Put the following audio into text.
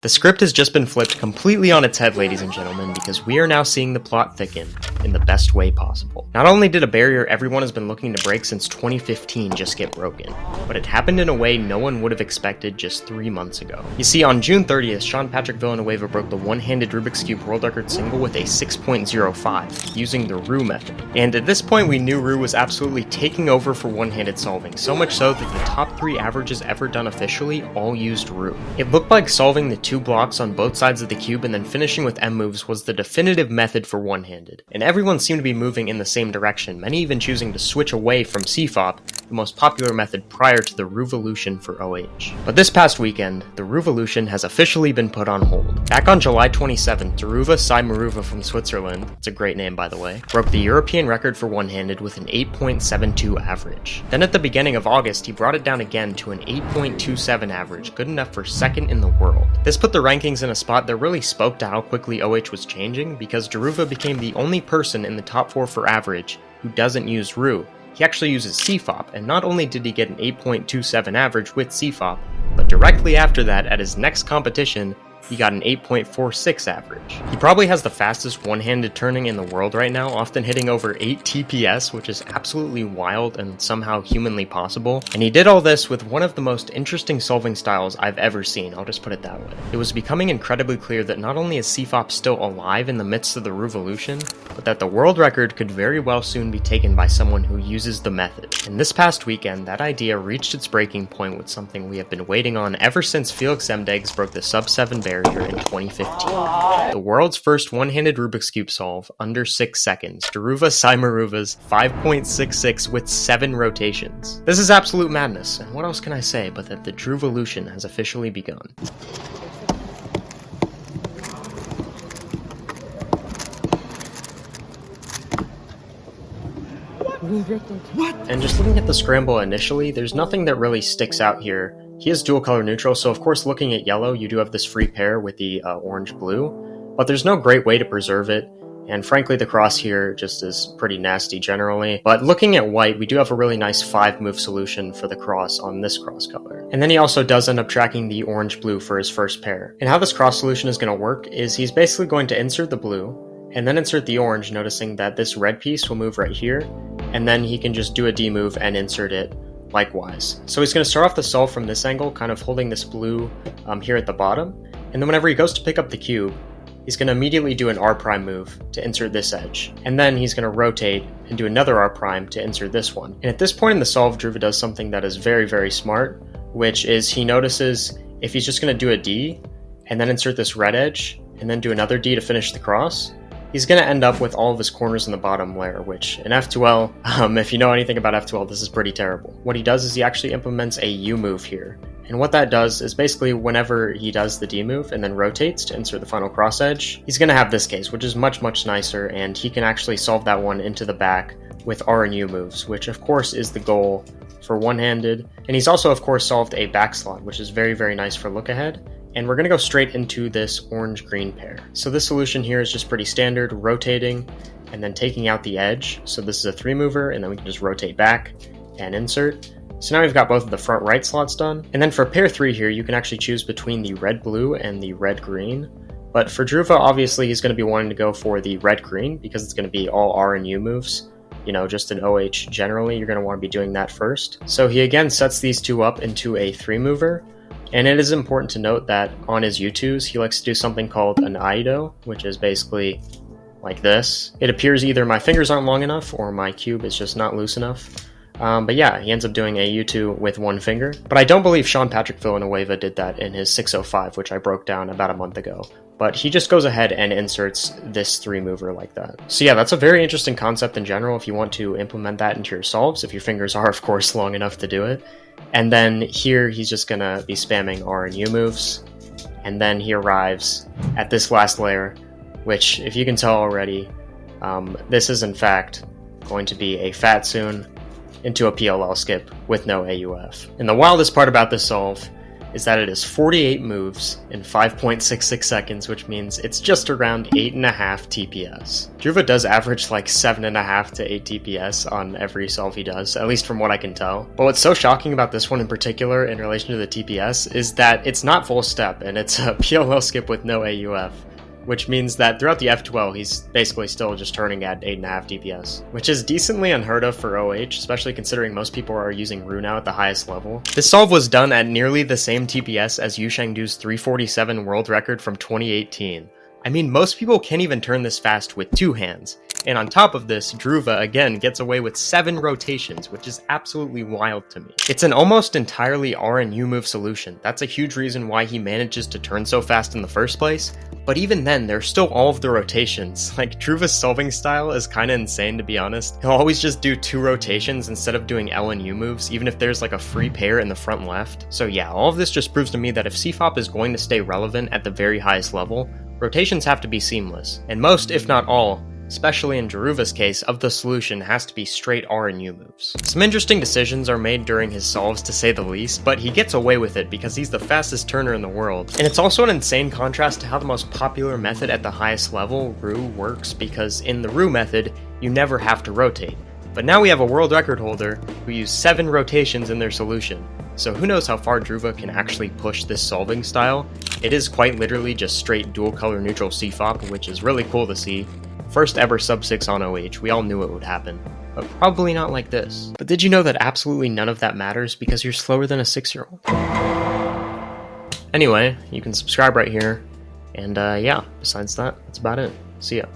The script has just been flipped completely on its head, ladies and gentlemen, because we are now seeing the plot thicken in the best way possible. Not only did a barrier everyone has been looking to break since 2015 just get broken, but it happened in a way no one would have expected just 3 months ago. You see, on June 30th, Sean Patrick Villanueva broke the one-handed Rubik's Cube world record single with a 6.05, using the Roux method. And at this point, we knew Roux was absolutely taking over for one-handed solving, so much so that the top 3 averages ever done officially all used Roux. It looked like solving the 2 blocks on both sides of the cube and then finishing with M moves was the definitive method for one-handed, and everyone seemed to be moving in the same direction, many even choosing to switch away from CFOP, the most popular method prior to the Rouvolution for OH. But this past weekend, the Rouvolution has officially been put on hold. Back on July 27th, Dhruva Sai Meruva from Switzerland, it's a great name by the way, broke the European record for one-handed with an 8.72 average. Then at the beginning of August, he brought it down again to an 8.27 average, good enough for second in the world. This put the rankings in a spot that really spoke to how quickly OH was changing, because Dhruva became the only person in the top 4 for average who doesn't use Roux. He actually uses CFOP, and not only did he get an 8.27 average with CFOP, but directly after that, at his next competition, he got an 8.46 average. He probably has the fastest one-handed turning in the world right now, often hitting over 8 TPS, which is absolutely wild and somehow humanly possible. And he did all this with one of the most interesting solving styles I've ever seen, I'll just put it that way. It was becoming incredibly clear that not only is CFOP still alive in the midst of the Rouvolution, but that the world record could very well soon be taken by someone who uses the method. And this past weekend, that idea reached its breaking point with something we have been waiting on ever since Felix Zemdegs broke the sub-7 barrier in 2015. The world's first one-handed Rubik's Cube solve under 6 seconds, Dhruva Sai Meruva's 5.66 with 7 rotations. This is absolute madness, and what else can I say but that the Rouvolution has officially begun. What? And just looking at the Scramble initially, there's nothing that really sticks out here. He is dual color neutral, so of course looking at yellow, you do have this free pair with the orange-blue, but there's no great way to preserve it, and frankly the cross here just is pretty nasty generally. But looking at white, we do have a really nice 5-move solution for the cross on this cross color. And then he also does end up tracking the orange-blue for his first pair. And how this cross solution is going to work is he's basically going to insert the blue, and then insert the orange, noticing that this red piece will move right here, and then he can just do a D move and insert it likewise. So he's going to start off the solve from this angle, kind of holding this blue here at the bottom, and then whenever he goes to pick up the cube, he's going to immediately do an R prime move to insert this edge, and then he's going to rotate and do another R prime to insert this one. And at this point in the solve, Dhruva does something that is very, very smart, which is he notices if he's just going to do a D, and then insert this red edge, and then do another D to finish the cross, he's going to end up with all of his corners in the bottom layer, which in F2L, if you know anything about F2L, this is pretty terrible. What he does is he actually implements a U move here. And what that does is basically whenever he does the D move and then rotates to insert the final cross edge, he's going to have this case, which is much, much nicer, and he can actually solve that one into the back with R and U moves, which of course is the goal for one-handed. And he's also of course solved a back slot, which is very, very nice for look ahead. And we're going to go straight into this orange-green pair. So this solution here is just pretty standard, rotating and then taking out the edge. So this is a 3-mover, and then we can just rotate back and insert. So now we've got both of the front right slots done. And then for pair 3 here, you can actually choose between the red-blue and the red-green. But for Dhruva, obviously he's going to be wanting to go for the red-green because it's going to be all R and U moves. You know, just in OH generally, you're going to want to be doing that first. So he again sets these two up into a 3-mover. And it is important to note that on his U2s, he likes to do something called an Aido, which is basically like this. It appears either my fingers aren't long enough or my cube is just not loose enough. But yeah, he ends up doing a U2 with one finger. But I don't believe Sean Patrick Villanueva did that in his 605, which I broke down about a month ago. But he just goes ahead and inserts this 3-mover like that. So yeah, that's a very interesting concept in general if you want to implement that into your solves, if your fingers are of course long enough to do it. And then here he's just going to be spamming R and U moves, and then he arrives at this last layer, which if you can tell already, this is in fact going to be a Fatsoon into a PLL skip with no AUF. And the wildest part about this solve is that it is 48 moves in 5.66 seconds, which means it's just around 8.5 TPS. Dhruva does average like 7.5 to 8 TPS on every solve he does, at least from what I can tell. But what's so shocking about this one in particular in relation to the TPS is that it's not full step, and it's a PLL skip with no AUF. Which means that throughout the F12, he's basically still just turning at 8.5 DPS, which is decently unheard of for OH, especially considering most people are using Roux now at the highest level. This solve was done at nearly the same TPS as Yu Shangdu's 347 world record from 2018. I mean, most people can't even turn this fast with 2 hands. And on top of this, Dhruva again gets away with 7 rotations, which is absolutely wild to me. It's an almost entirely R and U move solution. That's a huge reason why he manages to turn so fast in the first place. But even then, there's still all of the rotations. Like, Dhruva's solving style is kinda insane, to be honest. He'll always just do 2 rotations instead of doing L and U moves, even if there's like a free pair in the front left. So yeah, all of this just proves to me that if CFOP is going to stay relevant at the very highest level, rotations have to be seamless. And most, if not all, especially in Dhruva's case, of the solution has to be straight R and U moves. Some interesting decisions are made during his solves, to say the least, but he gets away with it because he's the fastest turner in the world. And it's also an insane contrast to how the most popular method at the highest level, Roux, works, because in the Roux method, you never have to rotate. But now we have a world record holder who used 7 rotations in their solution. So who knows how far Dhruva can actually push this solving style. It is quite literally just straight dual color neutral CFOP, which is really cool to see. First ever sub 6 on OH, we all knew it would happen. But probably not like this. But did you know that absolutely none of that matters because you're slower than a 6-year-old? Anyway, you can subscribe right here. And yeah, besides that, that's about it. See ya.